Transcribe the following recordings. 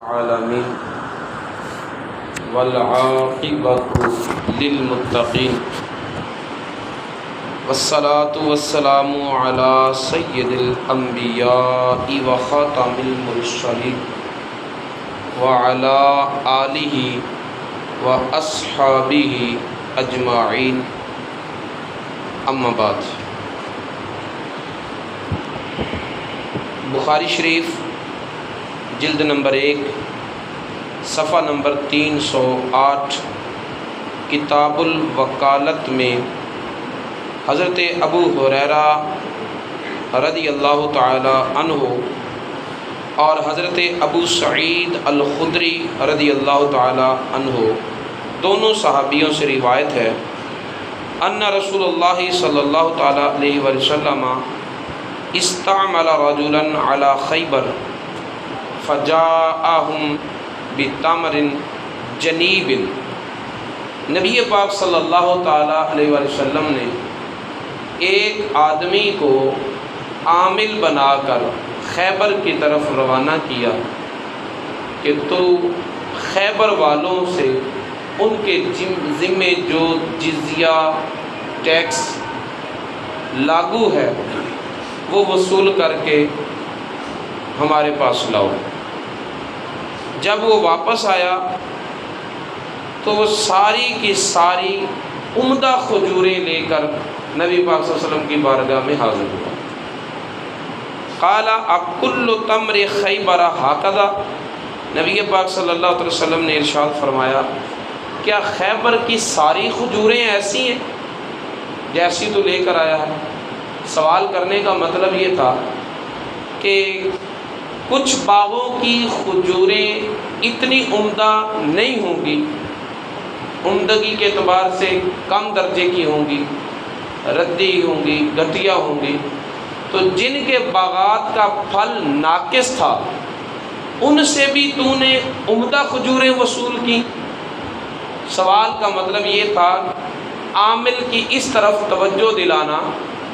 العالمین والعاقبۃ للمتقین والصلاة والسلام علی سید الانبیاء وخاتم المرسلین وعلی آلہ واصحابہ اجمعین، اما بعد۔ بخاری شریف جلد نمبر 1 صفحہ نمبر 308 کتاب الوکالت میں حضرت ابو ہریرہ رضی اللہ تعالی عنہ اور حضرت ابو سعید الخدری رضی اللہ تعالی عنہ دونوں صحابیوں سے روایت ہے، ان رسول اللہ صلی اللہ تعالی علیہ وسلم استعمل رجلا علی خیبر فجاءہم بتمر جنیب۔ نبی پاک صلی اللہ تعالیٰ علیہ وسلم نے ایک آدمی کو عامل بنا کر خیبر کی طرف روانہ کیا کہ تو خیبر والوں سے ان کے ذمے جو جزیہ ٹیکس لاگو ہے وہ وصول کر کے ہمارے پاس لاؤ۔ جب وہ واپس آیا تو وہ ساری کی ساری عمدہ کھجوریں لے کر نبی پاک صلی اللہ علیہ وسلم کی بارگاہ میں حاضر ہوا۔ قال اکل تمر خیبر ہکذا، نبی پاک صلی اللہ علیہ وسلم نے ارشاد فرمایا، کیا خیبر کی ساری کھجوریں ایسی ہیں جیسی تو لے کر آیا ہے؟ سوال کرنے کا مطلب یہ تھا کہ کچھ باغوں کی کھجوریں اتنی عمدہ نہیں ہوں گی، عمدگی کے اعتبار سے کم درجے کی ہوں گی، ردی ہوں گی، گھٹیا ہوں گی، تو جن کے باغات کا پھل ناقص تھا ان سے بھی تو نے عمدہ کھجوریں وصول کی۔ سوال کا مطلب یہ تھا عامل کی اس طرف توجہ دلانا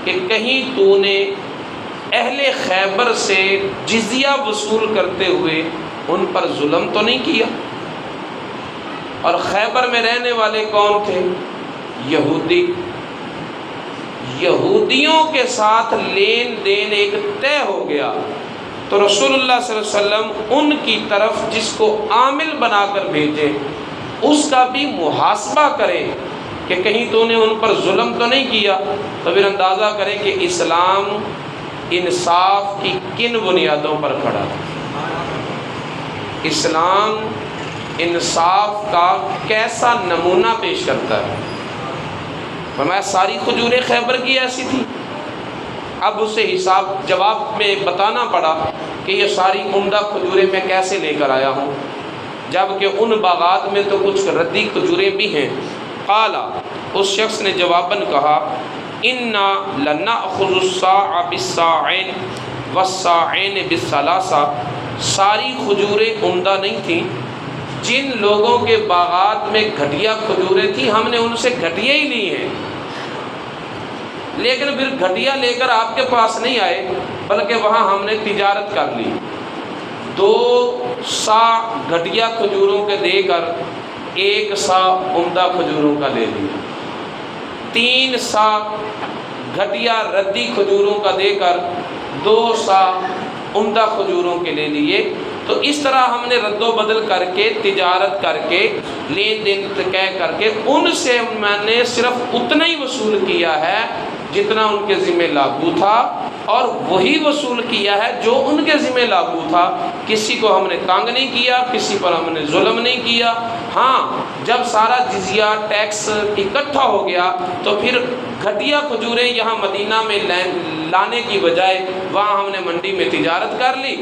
کہ کہیں تو نے اہل خیبر سے جزیہ وصول کرتے ہوئے ان پر ظلم تو نہیں کیا۔ اور خیبر میں رہنے والے کون تھے؟ یہودی۔ یہودیوں کے ساتھ لین دین ایک طے ہو گیا تو رسول اللہ صلی اللہ علیہ وسلم ان کی طرف جس کو عامل بنا کر بھیجے اس کا بھی محاسبہ کرے کہ کہیں تو نے ان پر ظلم تو نہیں کیا، تو پھر اندازہ کرے کہ اسلام انصاف کی کن بنیادوں پر کھڑا ہے، اسلام انصاف کا کیسا نمونہ پیش کرتا ہے۔ فرمایا ساری کھجوریں خیبر کی ایسی تھی۔ اب اسے حساب جواب میں بتانا پڑا کہ یہ ساری عمدہ کھجوریں میں کیسے لے کر آیا ہوں، جبکہ ان باغات میں تو کچھ ردی کھجوریں بھی ہیں۔ قال، اس شخص نے جواباً کہا، انا لنأخذ الصاع بالصاعین والصاعین بالثلاثہ، ساری کھجوریں عمدہ نہیں تھیں، جن لوگوں کے باغات میں گھٹیا کھجوریں تھیں ہم نے ان سے گھٹیا ہی لی ہیں، لیکن پھر گھٹیا لے کر آپ کے پاس نہیں آئے بلکہ وہاں ہم نے تجارت کر لی، 2 صاع گھٹیا کھجوروں کے دے کر 1 صاع عمدہ کھجوروں کا لے لیا، 3 صاع گھٹیا ردی کھجوروں کا دے کر 2 صاع عمدہ کھجوروں کے لے لیے۔ تو اس طرح ہم نے رد و بدل کر کے تجارت کر کے لین دین طے کر کے ان سے میں نے صرف اتنا ہی وصول کیا ہے جتنا ان کے ذمہ لاگو تھا، اور وہی وصول کیا ہے جو ان کے ذمہ لاگو تھا۔ کسی کو ہم نے تنگ نہیں کیا، کسی پر ہم نے ظلم نہیں کیا۔ ہاں، جب سارا جزیہ ٹیکس اکٹھا ہو گیا تو پھر گھٹیا کھجوریں یہاں مدینہ میں لانے کی بجائے وہاں ہم نے منڈی میں تجارت کر لی،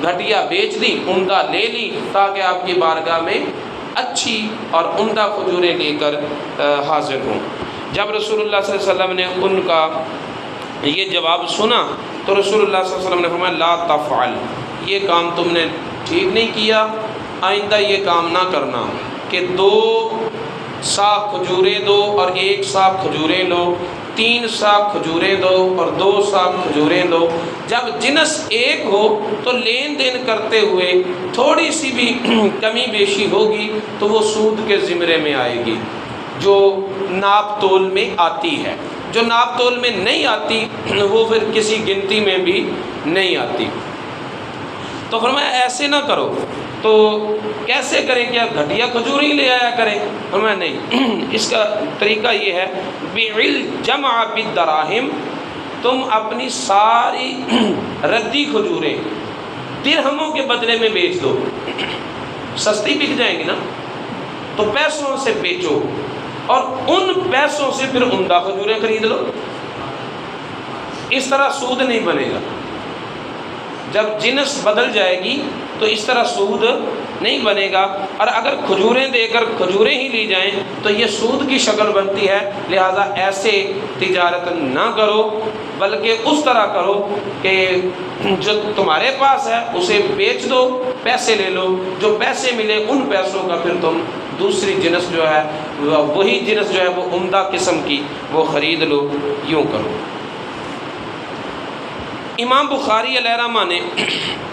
گھٹیا بیچ دی، عمدہ لے لی، تاکہ آپ کی بارگاہ میں اچھی اور عمدہ کھجوریں لے کر حاضر ہوں۔ جب رسول اللہ صلی اللہ علیہ وسلم نے ان کا یہ جواب سنا تو رسول اللہ صلی اللہ علیہ وسلم نے فرمایا لا تفعل، یہ کام تم نے ٹھیک نہیں کیا، آئندہ یہ کام نہ کرنا کہ 2 صاع کھجوریں دو اور 1 صاع کھجوریں لو، 3 سا کھجوریں دو اور 2 سا کھجوریں دو۔ جب جنس ایک ہو تو لین دین کرتے ہوئے تھوڑی سی بھی کمی بیشی ہوگی تو وہ سود کے زمرے میں آئے گی، جو ناپ تول میں آتی ہے۔ جو ناپ تول میں نہیں آتی وہ پھر کسی گنتی میں بھی نہیں آتی۔ تو فرمایا ایسے نہ کرو۔ تو کیسے کریں؟ کیا گھٹیا کھجور ہی لے آیا کریں؟ فرمایا نہیں، اس کا طریقہ یہ ہے بالجمع بالدراہم، تم اپنی ساری ردی کھجوریں درہموں کے بدلے میں بیچ دو، سستی بک جائیں گی نا، تو پیسوں سے بیچو اور ان پیسوں سے پھر عمدہ کھجوریں خرید لو۔ اس طرح سود نہیں بنے گا۔ جب جنس بدل جائے گی تو اس طرح سود نہیں بنے گا، اور اگر کھجوریں دے کر کھجوریں ہی لی جائیں تو یہ سود کی شکل بنتی ہے۔ لہذا ایسے تجارت نہ کرو، بلکہ اس طرح کرو کہ جو تمہارے پاس ہے اسے بیچ دو، پیسے لے لو، جو پیسے ملے ان پیسوں کا پھر تم دوسری جنس جو ہے وہی جنس جو ہے وہ عمدہ قسم کی وہ خرید لو، یوں کرو۔ امام بخاری علیہ رحمہ نے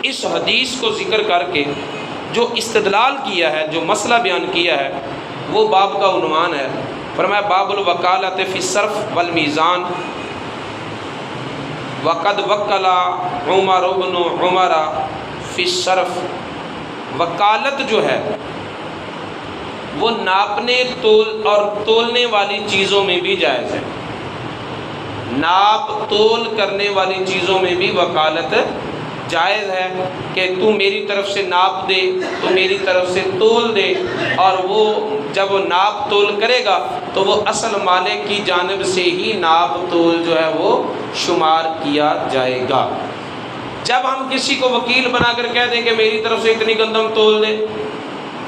اس حدیث کو ذکر کر کے جو استدلال کیا ہے، جو مسئلہ بیان کیا ہے، وہ باب کا عنوان ہے۔ فرمایا باب الوکالۃ فی الصرف والمیزان وقد وکل عمر بن عمر فی الصرف۔ وکالت جو ہے وہ ناپنے اور تولنے والی چیزوں میں بھی جائز ہے۔ ناپ تول کرنے والی چیزوں میں بھی وکالت جائز ہے کہ تو میری طرف سے ناپ دے، تو میری طرف سے تول دے، اور وہ جب وہ ناپ تول کرے گا تو وہ اصل مالک کی جانب سے ہی ناپ تول جو ہے وہ شمار کیا جائے گا۔ جب ہم کسی کو وکیل بنا کر کہہ دیں کہ میری طرف سے اتنی گندم تول دے،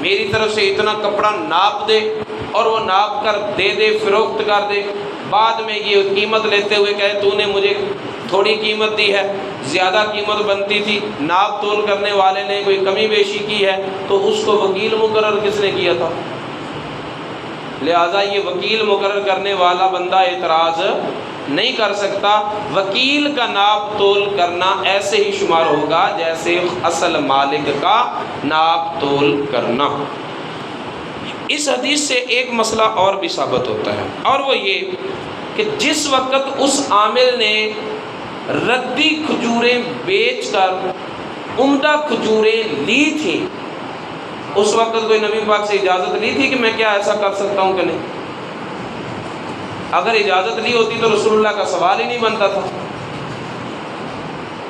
میری طرف سے اتنا کپڑا ناپ دے، اور وہ ناپ کر دے دے، فروخت کر دے، بعد میں یہ قیمت لیتے ہوئے کہے تو نے مجھے تھوڑی قیمت دی ہے، زیادہ قیمت بنتی تھی، ناپ تول کرنے والے نے کوئی کمی بیشی کی ہے، تو اس کو وکیل مقرر کس نے کیا تھا؟ لہذا یہ وکیل مقرر کرنے والا بندہ اعتراض نہیں کر سکتا۔ وکیل کا ناپ تول کرنا ایسے ہی شمار ہوگا جیسے اصل مالک کا ناپ تول کرنا۔ اس حدیث سے ایک مسئلہ اور بھی ثابت ہوتا ہے، اور وہ یہ کہ جس وقت اس عامل نے ردی کھجوریں بیچ کر عمدہ کھجوریں لی تھیں، اس وقت کوئی نبی پاک سے اجازت لی تھی کہ میں کیا ایسا کر سکتا ہوں کہ نہیں؟ اگر اجازت لی ہوتی تو رسول اللہ کا سوال ہی نہیں بنتا تھا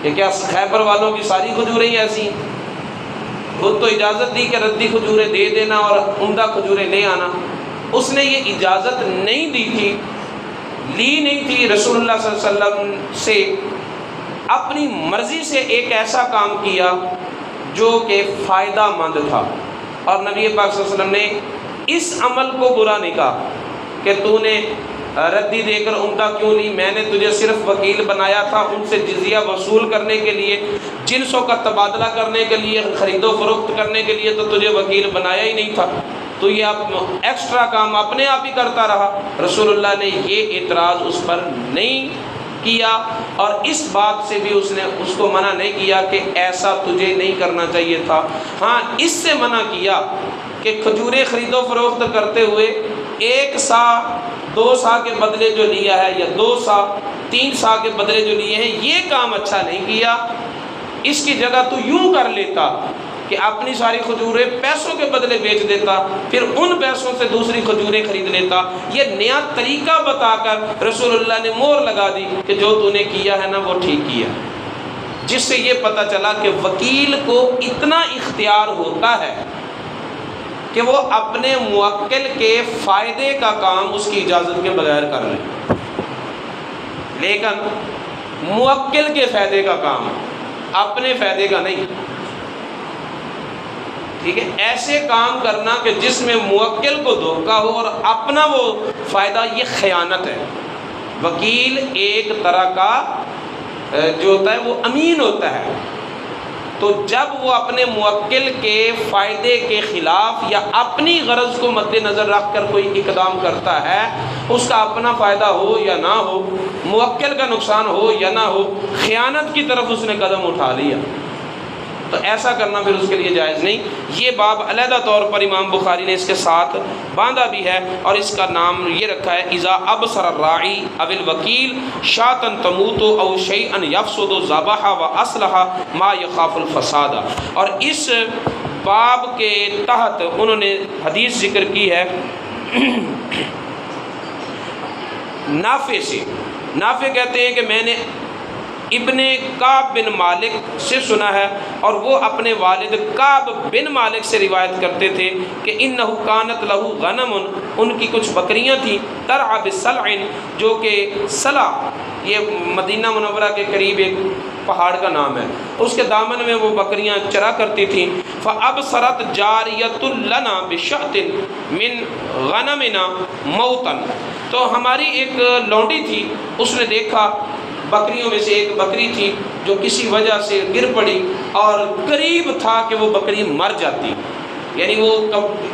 کہ کیا خیبر والوں کی ساری کھجوریں ہی ایسی ہیں؟ خود تو اجازت دی کہ ردی کھجوریں دے دینا اور عمدہ کھجوریں لے آنا، اس نے یہ اجازت نہیں دی تھی، لی نہیں تھی رسول اللہ صلی اللہ علیہ وسلم سے، اپنی مرضی سے ایک ایسا کام کیا جو کہ فائدہ مند تھا، اور نبی پاک صلی اللہ علیہ وسلم نے اس عمل کو برا نہیں کہا کہ تو نے ردی دے کر عمدہ کیوں لی، میں نے تجھے صرف وکیل بنایا تھا ان سے جزیہ وصول کرنے کے لیے، جنسوں کا تبادلہ کرنے کے لیے، خرید و فروخت کرنے کے لیے، تو تجھے وکیل بنایا ہی نہیں تھا، تو یہ آپ ایکسٹرا کام اپنے آپ ہی کرتا رہا۔ رسول اللہ نے یہ اعتراض اس پر نہیں کیا، اور اس بات سے بھی اس نے اس کو منع نہیں کیا کہ ایسا تجھے نہیں کرنا چاہیے تھا۔ ہاں اس سے منع کیا کہ کھجوریں خرید و فروخت کرتے ہوئے 1 سا 2 سا کے بدلے جو لیا ہے، یا 2 سا 3 سا کے بدلے جو لیے ہیں، یہ کام اچھا نہیں کیا، اس کی جگہ تو یوں کر لیتا کہ اپنی ساری کھجوریں پیسوں کے بدلے بیچ دیتا، پھر ان پیسوں سے دوسری کھجوریں خرید لیتا۔ یہ نیا طریقہ بتا کر رسول اللہ نے مہر لگا دی کہ جو تو نے کیا ہے نا وہ ٹھیک کیا، جس سے یہ پتہ چلا کہ وکیل کو اتنا اختیار ہوتا ہے کہ وہ اپنے موکل کے فائدے کا کام اس کی اجازت کے بغیر کر لے، لیکن موکل کے فائدے کا کام اپنے فائدے کا نہیں، ٹھیک ہے؟ ایسے کام کرنا کہ جس میں موکل کو دھوکہ ہو اور اپنا وہ فائدہ، یہ خیانت ہے۔ وکیل ایک طرح کا جو ہوتا ہے وہ امین ہوتا ہے، تو جب وہ اپنے موکل کے فائدے کے خلاف یا اپنی غرض کو مد نظر رکھ کر کوئی اقدام کرتا ہے اس کا اپنا فائدہ ہو یا نہ ہو، موکل کا نقصان ہو یا نہ ہو، خیانت کی طرف اس نے قدم اٹھا لیا تو ایسا کرنا پھر اس کے لیے جائز نہیں۔ یہ باب علیحدہ طور پر امام بخاری نے اس کے ساتھ باندھا بھی ہے، اور اس کا نام یہ رکھا ہے اذا ابصر الراعی او الوکیل شاۃ تموت او شیئا یفسد ذبح واصلح ما یخاف الفساد۔ اور اس باب کے تحت انہوں نے حدیث ذکر کی ہے نافع سے۔ نافع کہتے ہیں کہ میں نے ابن کعب بن مالک سے سنا ہے، اور وہ اپنے والد کعب بن مالک سے روایت کرتے تھے کہ انہ کانت لہو غنم، ان کی کچھ بکریاں تھیں، ترعی بسلع، جو کہ سلع یہ مدینہ منورہ کے قریب ایک پہاڑ کا نام ہے، اس کے دامن میں وہ بکریاں چرا کرتی تھیں۔ فابصرت جاریۃ لنا بشأۃ من غنمنا موتا، تو ہماری ایک لونڈی تھی، اس نے دیکھا بکریوں میں سے ایک بکری تھی جو کسی وجہ سے گر پڑی، اور قریب تھا کہ وہ بکری مر جاتی، یعنی وہ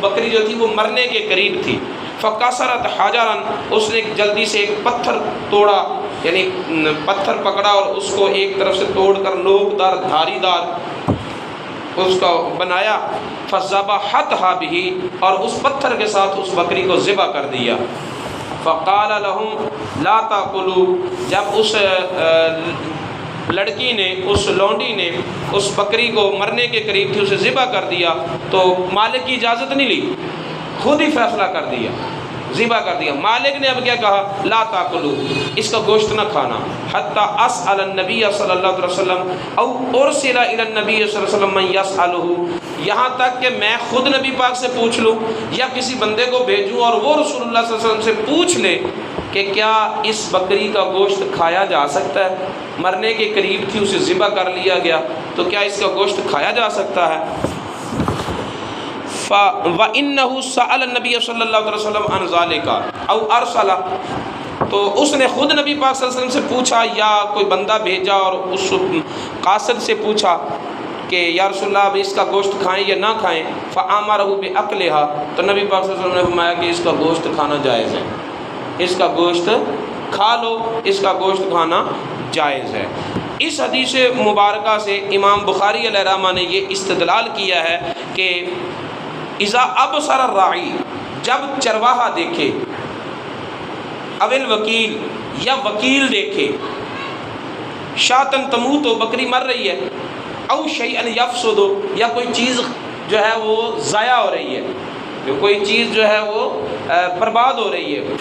بکری جو تھی وہ مرنے کے قریب تھی۔ فکسرت حجرا، اس نے جلدی سے ایک پتھر توڑا، یعنی پتھر پکڑا اور اس کو ایک طرف سے توڑ کر نوک دار دھاری دار اس کا بنایا۔ فذبحتها به، اور اس پتھر کے ساتھ اس بکری کو ذبح کر دیا۔ فقال لهم لا تاکلوا، جب اس لڑکی نے، اس لونڈی نے اس بکری کو مرنے کے قریب تھی اسے ذبح کر دیا، تو مالک کی اجازت نہیں لی، خود ہی فیصلہ کر دیا، ذبح کر دیا۔ مالک نے اب کیا کہا؟ لا تاکلوا، اس کا گوشت نہ کھانا، حتی اسأل النبی صلی اللہ علیہ وسلم او ارسل الی النبی صلی اللہ علیہ وسلم من یسألہ، یہاں تک کہ میں خود نبی پاک سے پوچھ لوں یا کسی بندے کو بھیجوں اور وہ رسول اللہ صلی اللہ علیہ وسلم سے پوچھ لے کہ کیا اس بکری کا گوشت کھایا جا سکتا ہے، مرنے کے قریب تھی اسے ذبح کر لیا گیا، تو کیا اس کا گوشت کھایا جا سکتا ہے؟ وَإِنَّهُ سَأَلَ النَّبِيَّ صلی اللہ علیہ وسلم عن ذَلِكَ او ارسل، تو اس نے خود نبی پاک صلی اللہ علیہ وسلم سے پوچھا یا کوئی بندہ بھیجا اور اس قاصد سے پوچھا کہ یا رسول اللہ اب اس کا گوشت کھائیں یا نہ کھائیں۔ فَأَمَرَهُ بِأَكْلِهَا، تو نبی پاک صلی اللہ علیہ وسلم نے فرمایا کہ اس کا گوشت کھانا جائز ہے، اس کا گوشت کھا لو، اس کا گوشت کھانا جائز ہے۔ اس حدیث مبارکہ سے امام بخاری علیہ رحمہ نے یہ استدلال کیا ہے کہ اذا ابصر الراعی، جب چرواہا دیکھے، اول وکیل یا وکیل دیکھے، شاطن تموت، بکری مر رہی ہے، او شیئا یفسد، یا کوئی چیز جو ہے وہ ضائع ہو رہی ہے، جو کوئی چیز جو ہے وہ برباد ہو رہی ہے،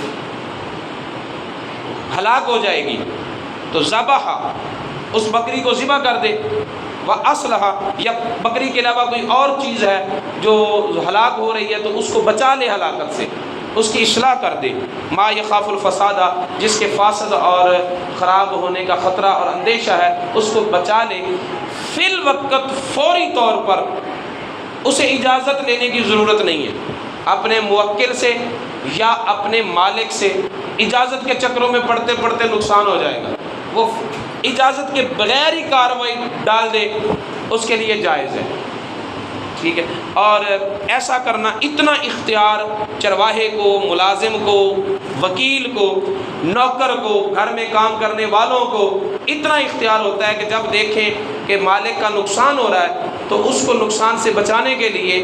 ہلاک ہو جائے گی، تو ذبح، اس بکری کو ذبح کر دے۔ وَأَصْلَحَ، یا بکری کے علاوہ کوئی اور چیز ہے جو ہلاک ہو رہی ہے تو اس کو بچا لے ہلاکت سے، اس کی اصلاح کر دے۔ ما یخاف الفساد، جس کے فاسد اور خراب ہونے کا خطرہ اور اندیشہ ہے اس کو بچا لے۔ فی الوقت، فوری طور پر اسے اجازت لینے کی ضرورت نہیں ہے، اپنے موکل سے یا اپنے مالک سے اجازت کے چکروں میں پڑتے پڑتے نقصان ہو جائے گا، وہ اجازت کے بغیر ہی کارروائی ڈال دے، اس کے لیے جائز ہے، ٹھیک ہے۔ اور ایسا کرنا، اتنا اختیار چرواہے کو، ملازم کو، وکیل کو، نوکر کو، گھر میں کام کرنے والوں کو اتنا اختیار ہوتا ہے کہ جب دیکھیں کہ مالک کا نقصان ہو رہا ہے تو اس کو نقصان سے بچانے کے لیے،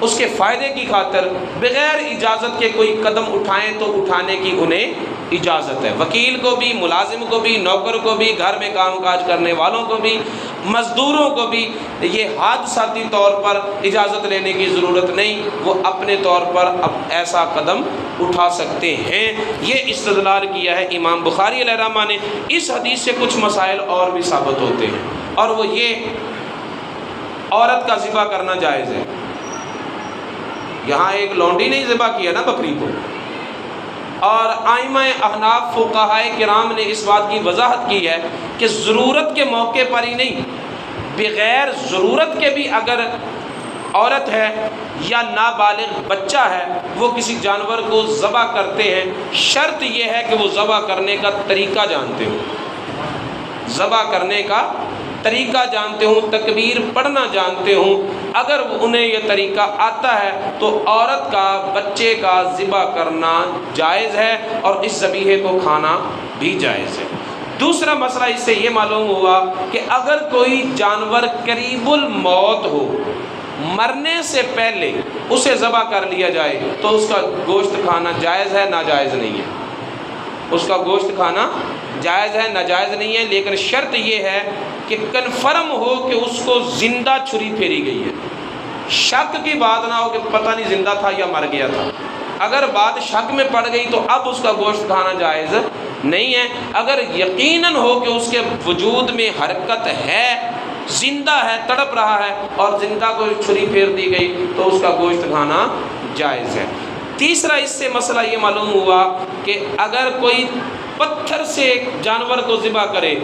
اس کے فائدے کی خاطر بغیر اجازت کے کوئی قدم اٹھائیں تو اٹھانے کی انہیں اجازت ہے۔ وکیل کو بھی، ملازم کو بھی، نوکر کو بھی، گھر میں کام کاج کرنے والوں کو بھی، مزدوروں کو بھی یہ حادثاتی طور پر اجازت لینے کی ضرورت نہیں، وہ اپنے طور پر اب ایسا قدم اٹھا سکتے ہیں۔ یہ استدلال کیا ہے امام بخاری علیہ رحمہ نے۔ اس حدیث سے کچھ مسائل اور بھی ثابت ہوتے ہیں، اور وہ یہ، عورت کا ذبح کرنا جائز ہے۔ یہاں ایک لونڈی نے ذبح کیا نا بکری کو، اور ائمہ احناف فقہائے کرام نے اس بات کی وضاحت کی ہے کہ ضرورت کے موقع پر ہی نہیں، بغیر ضرورت کے بھی اگر عورت ہے یا نابالغ بچہ ہے وہ کسی جانور کو ذبح کرتے ہیں، شرط یہ ہے کہ وہ ذبح کرنے کا طریقہ جانتے ہو، ذبح کرنے کا طریقہ جانتے ہوں، تکبیر پڑھنا جانتے ہوں، اگر انہیں یہ طریقہ آتا ہے تو عورت کا بچے کا ذبح کرنا جائز ہے اور اس ذبیحے کو کھانا بھی جائز ہے۔ دوسرا مسئلہ اس سے یہ معلوم ہوا کہ اگر کوئی جانور قریب الموت ہو، مرنے سے پہلے اسے ذبح کر لیا جائے تو اس کا گوشت کھانا جائز ہے، ناجائز نہیں ہے؟ اس کا گوشت کھانا جائز ہے، ناجائز نہیں ہے، لیکن شرط یہ ہے کہ کنفرم ہو کہ اس کو زندہ چھری پھیری گئی ہے، شک کی بات نہ ہو کہ پتہ نہیں زندہ تھا یا مر گیا تھا۔ اگر بات شک میں پڑ گئی تو اب اس کا گوشت کھانا جائز نہیں ہے۔ اگر یقیناً ہو کہ اس کے وجود میں حرکت ہے، زندہ ہے، تڑپ رہا ہے اور زندہ کو چھری پھیر دی گئی تو اس کا گوشت کھانا جائز ہے۔ تیسرا اس سے مسئلہ یہ معلوم ہوا کہ اگر کوئی پتھر سے ایک جانور کو ذبح کرے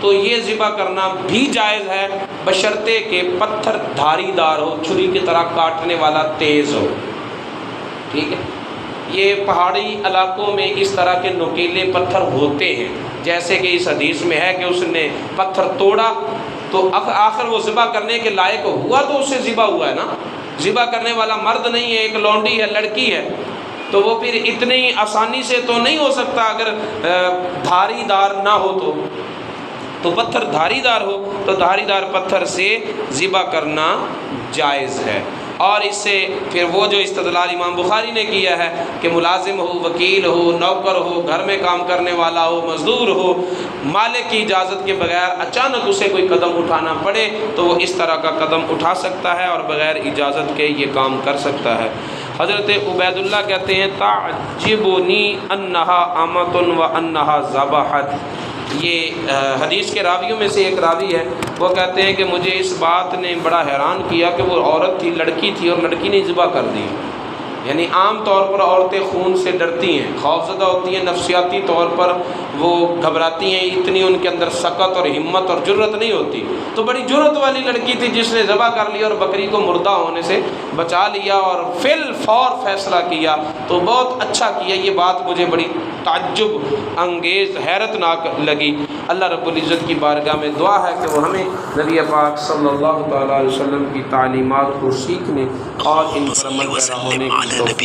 تو یہ ذبح کرنا بھی جائز ہے، بشرطے کہ پتھر دھاری دار ہو، چھری کی طرح کاٹنے والا تیز ہو۔ ٹھیک ہے، یہ پہاڑی علاقوں میں اس طرح کے نوکیلے پتھر ہوتے ہیں، جیسے کہ اس حدیث میں ہے کہ اس نے پتھر توڑا تو آخر وہ ذبح کرنے کے لائق ہوا تو اسے ذبح ہوا ہے نا، ذبح کرنے والا مرد نہیں ہے، ایک لونڈی ہے، لڑکی ہے، تو وہ پھر اتنی آسانی سے تو نہیں ہو سکتا اگر دھاری دار نہ ہو تو پتھر دھاری دار ہو تو دھاری دار پتھر سے ذبح کرنا جائز ہے۔ اور اس سے پھر وہ جو استدلال امام بخاری نے کیا ہے کہ ملازم ہو، وکیل ہو، نوکر ہو، گھر میں کام کرنے والا ہو، مزدور ہو، مالک کی اجازت کے بغیر اچانک اسے کوئی قدم اٹھانا پڑے تو وہ اس طرح کا قدم اٹھا سکتا ہے اور بغیر اجازت کے یہ کام کر سکتا ہے۔ حضرت عبید اللہ کہتے ہیں تعجبنی انہا امۃ و انہا ذبحت، یہ حدیث کے راویوں میں سے ایک راوی ہے، وہ کہتے ہیں کہ مجھے اس بات نے بڑا حیران کیا کہ وہ عورت تھی، لڑکی تھی، اور لڑکی نے ذبح کر دی۔ یعنی عام طور پر عورتیں خون سے ڈرتی ہیں، خوفزدہ ہوتی ہیں، نفسیاتی طور پر وہ گھبراتی ہیں، اتنی ان کے اندر سکت اور ہمت اور جرت نہیں ہوتی، تو بڑی جرت والی لڑکی تھی جس نے ذبح کر لیا اور بکری کو مردہ ہونے سے بچا لیا اور فی الفور فیصلہ کیا، تو بہت اچھا کیا۔ یہ بات مجھے بڑی تعجب انگیز، حیرت ناک لگی۔ اللہ رب العزت کی بارگاہ میں دعا ہے کہ وہ ہمیں نبی پاک صلی اللہ تعالیٰ علیہ وسلم کی تعلیمات کو سیکھنے اور ان پر عمل پیرا ہونے کی توفیق